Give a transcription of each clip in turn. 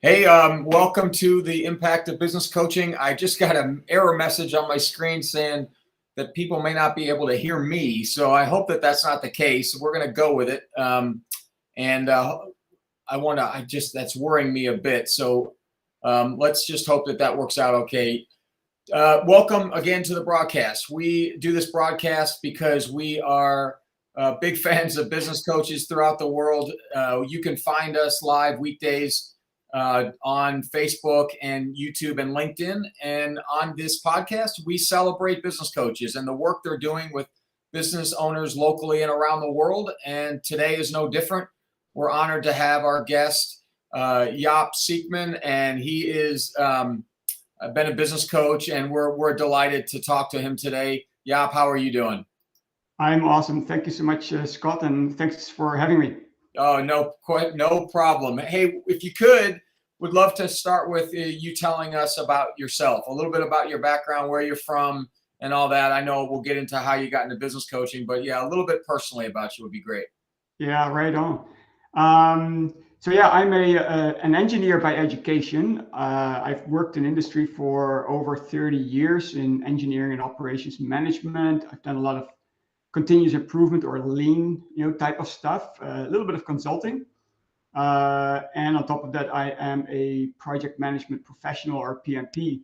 Hey, welcome to the Impact of Business Coaching. I just got an error message on my screen saying that people may not be able to hear me. So I hope that that's not the case. We're going to go with it. And that's worrying me a bit. So let's just hope that that works out okay. Welcome again to the broadcast. We do this broadcast because we are big fans of business coaches throughout the world. You can find us live weekdays on Facebook and YouTube and LinkedIn. And on this podcast, we celebrate business coaches and the work they're doing with business owners locally and around the world. And today is no different. We're honored to have our guest, Jaap Siekman, and he is been a business coach, and we're delighted to talk to him today. Jaap, how are you doing? I'm awesome. Thank you so much, Scott, and thanks for having me. Oh, no problem. Hey, if you could, would love to start with you telling us about yourself, a little bit about your background, where you're from, and all that. I know we'll get into how you got into business coaching, but yeah, a little bit personally about you would be great. Yeah, right on. I'm an engineer by education. I've worked in industry for over 30 years in engineering and operations management. I've done a lot of continuous improvement or lean, type of stuff, a little bit of consulting. And on top of that, I am a project management professional, or PMP.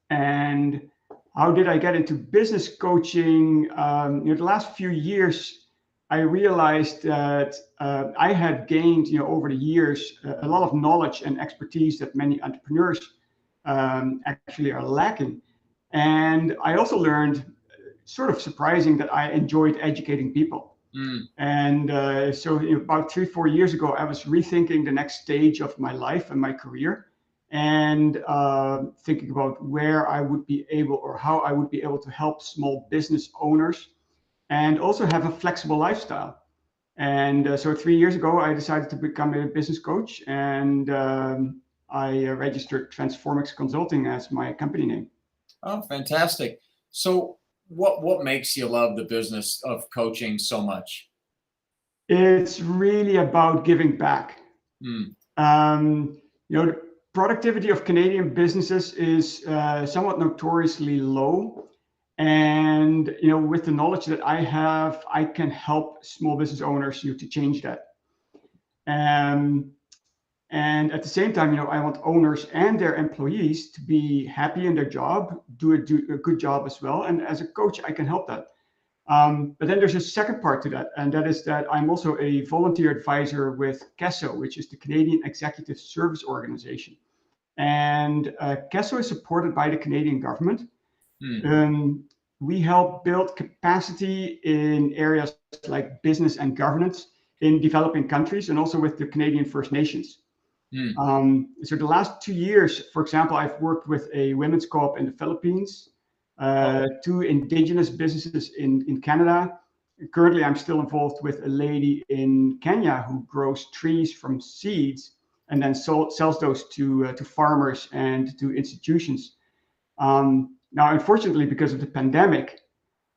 And how did I get into business coaching? The last few years, I realized that I had gained, over the years, a lot of knowledge and expertise that many entrepreneurs actually are lacking. And I also learned, sort of surprising, that I enjoyed educating people. And about 3-4 years ago, I was rethinking the next stage of my life and my career, and thinking about where I would be able, or how I would be able to help small business owners and also have a flexible lifestyle. And so 3 years ago, I decided to become a business coach, and I registered Transformix Consulting as my company name. Oh, fantastic. So what makes you love the business of coaching so much? It's really about giving back. The productivity of Canadian businesses is somewhat notoriously low. And with the knowledge that I have, I can help small business owners to change that. And at the same time, I want owners and their employees to be happy in their job, do a good job as well. And as a coach, I can help that. But then there's a second part to that, and that is that I'm also a volunteer advisor with CESO, which is the Canadian Executive Service Organization. And CESO is supported by the Canadian government. We help build capacity in areas like business and governance in developing countries, and also with the Canadian First Nations. So the last 2 years, for example, I've worked with a women's co-op in the Philippines, 2 indigenous businesses in Canada. Currently, I'm still involved with a lady in Kenya who grows trees from seeds and then sells those to farmers and to institutions. Now, unfortunately, because of the pandemic,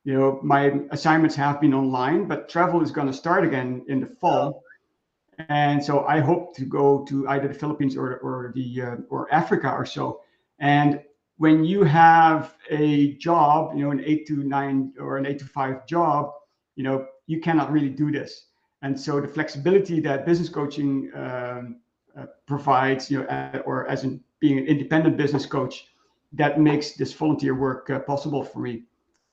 my assignments have been online, but travel is going to start again in the fall. And so I hope to go to either the Philippines or Africa or so. And when you have a job, an 8 to 9 or an 8 to 5 job, you cannot really do this. And so the flexibility that business coaching provides, or as in being an independent business coach, that makes this volunteer work possible for me.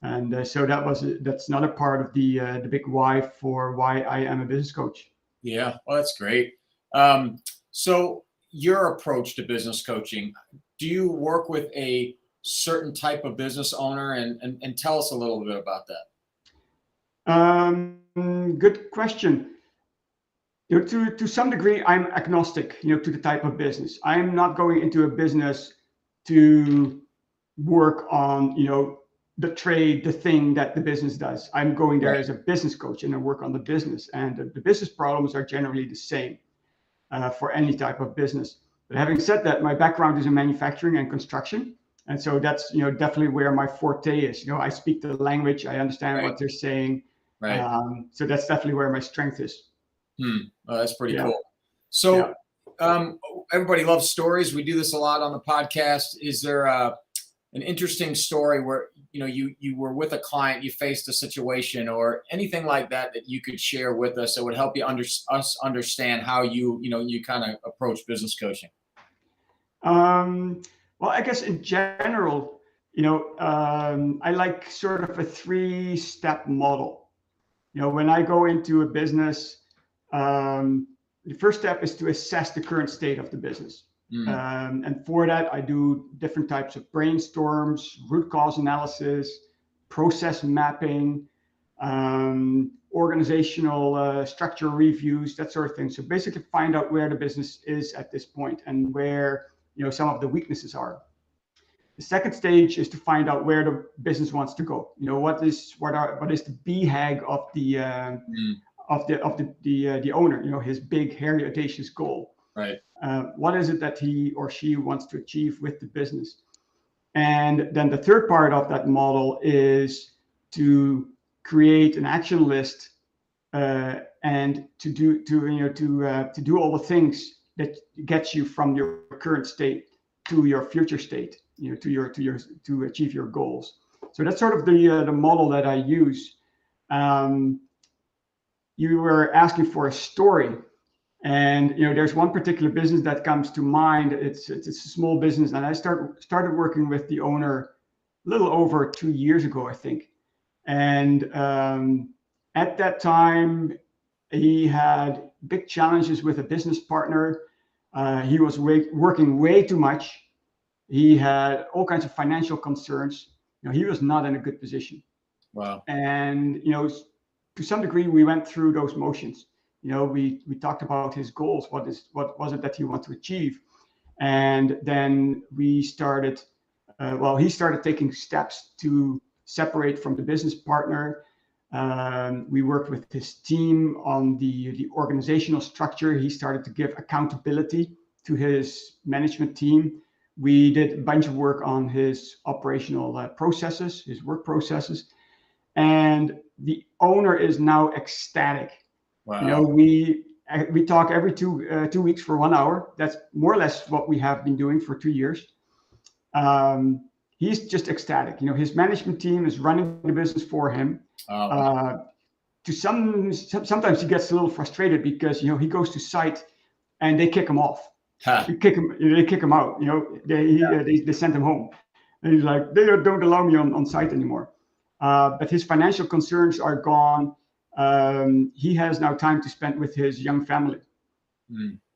And so that's another part of the big why for why I am a business coach. Yeah, well, that's great. So your approach to business coaching, do you work with a certain type of business owner, and tell us a little bit about that? Good question. To some degree, I'm agnostic, to the type of business. I'm not going into a business to work on, the trade, the thing that the business does. I'm going there as a business coach, and I work on the business, and the business problems are generally the same for any type of business. But having said that, my background is in manufacturing and construction, and so that's definitely where my forte is. I speak the language, I understand what they're saying, so that's definitely where my strength is. Well, that's pretty cool. So everybody loves stories. We do this a lot on the podcast. Is there an interesting story where you were with a client, you faced a situation, or anything like that that you could share with us that would help us understand how you kind of approach business coaching? Well, I guess in general, I like sort of a 3-step model. When I go into a business, the first step is to assess the current state of the business. And for that, I do different types of brainstorms, root cause analysis, process mapping, organizational structure reviews, that sort of thing. So basically find out where the business is at this point and where some of the weaknesses are. The second stage is to find out where the business wants to go. What is the BHAG of the owner? His big, hairy, audacious goal. Right. What is it that he or she wants to achieve with the business? And then the third part of that model is to create an action list and to do all the things that gets you from your current state to your future state, to achieve your goals. So that's sort of the model that I use. You were asking for a story, and there's one particular business that comes to mind. It's a small business, and I started working with the owner a little over 2 years ago, I think. And at that time, he had big challenges with a business partner. He was working way too much. He had all kinds of financial concerns. He was not in a good position. Wow. And to some degree, we went through those motions. We talked about his goals. What was it that he wanted to achieve? And then we started. He started taking steps to separate from the business partner. We worked with his team on the organizational structure. He started to give accountability to his management team. We did a bunch of work on his operational processes, his work processes, and the owner is now ecstatic. Wow. We talk every 2 weeks for 1 hour. That's more or less what we have been doing for 2 years. He's just ecstatic. His management team is running the business for him. Sometimes he gets a little frustrated because he goes to site and they kick him off. They kick him out. They send him home, and he's like, they don't allow me on site anymore. But his financial concerns are gone. He has now time to spend with his young family.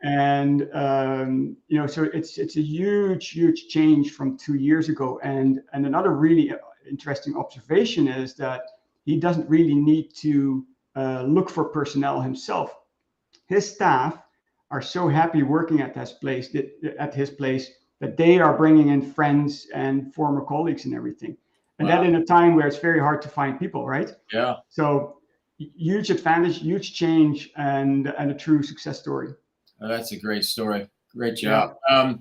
And so it's a huge change from 2 years ago. And another really interesting observation is that he doesn't really need to look for personnel himself. His staff are so happy working at his place that they are bringing in friends and former colleagues and everything. And that in a time where it's very hard to find people, right? Yeah. So huge advantage, huge change, and a true success story. Oh, that's a great story. Great job. Yeah.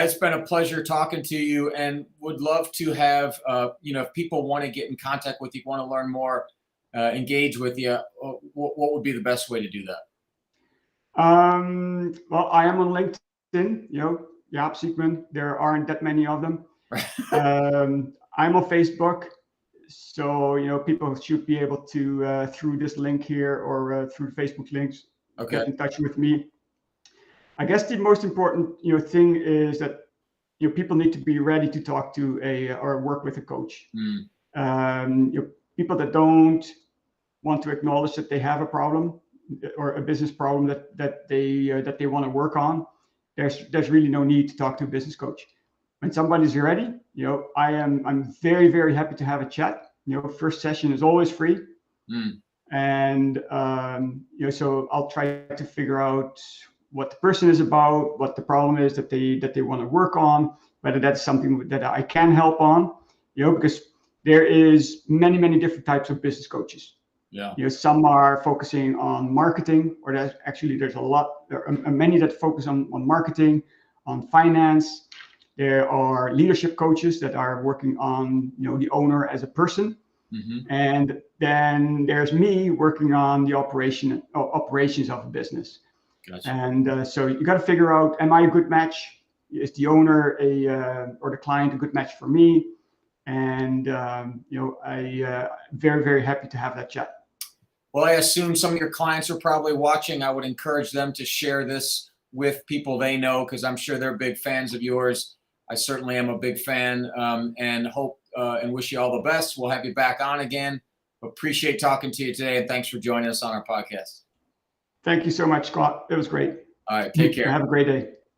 It's been a pleasure talking to you, and would love to have, if people want to get in contact with you, want to learn more, engage with you, what would be the best way to do that? Well, I am on LinkedIn, Jaap Siekman. There aren't that many of them. I'm on Facebook. So, people should be able to, through this link here or through Facebook links, get in touch with me. I guess the most important, thing is that, people need to be ready to talk to or work with a coach. People that don't want to acknowledge that they have a problem or a business problem that they want to work on, there's really no need to talk to a business coach. When somebody's ready, I'm very, very happy to have a chat. First session is always free. And, so I'll try to figure out what the person is about, what the problem is that they want to work on, whether that's something that I can help on, because there is many different types of business coaches. Yeah. Some are focusing on marketing, or there's a lot. There are many that focus on marketing, on finance. There are leadership coaches that are working on, the owner as a person. And then there's me working on the operations of a business. Gotcha. And so you got to figure out, am I a good match? Is the owner or the client a good match for me? And I very, very happy to have that chat. Well, I assume some of your clients are probably watching. I would encourage them to share this with people they know, because I'm sure they're big fans of yours. I certainly am a big fan, and hope and wish you all the best. We'll have you back on again. Appreciate talking to you today, and thanks for joining us on our podcast. Thank you so much, Scott. It was great. All right, take care. Have a great day.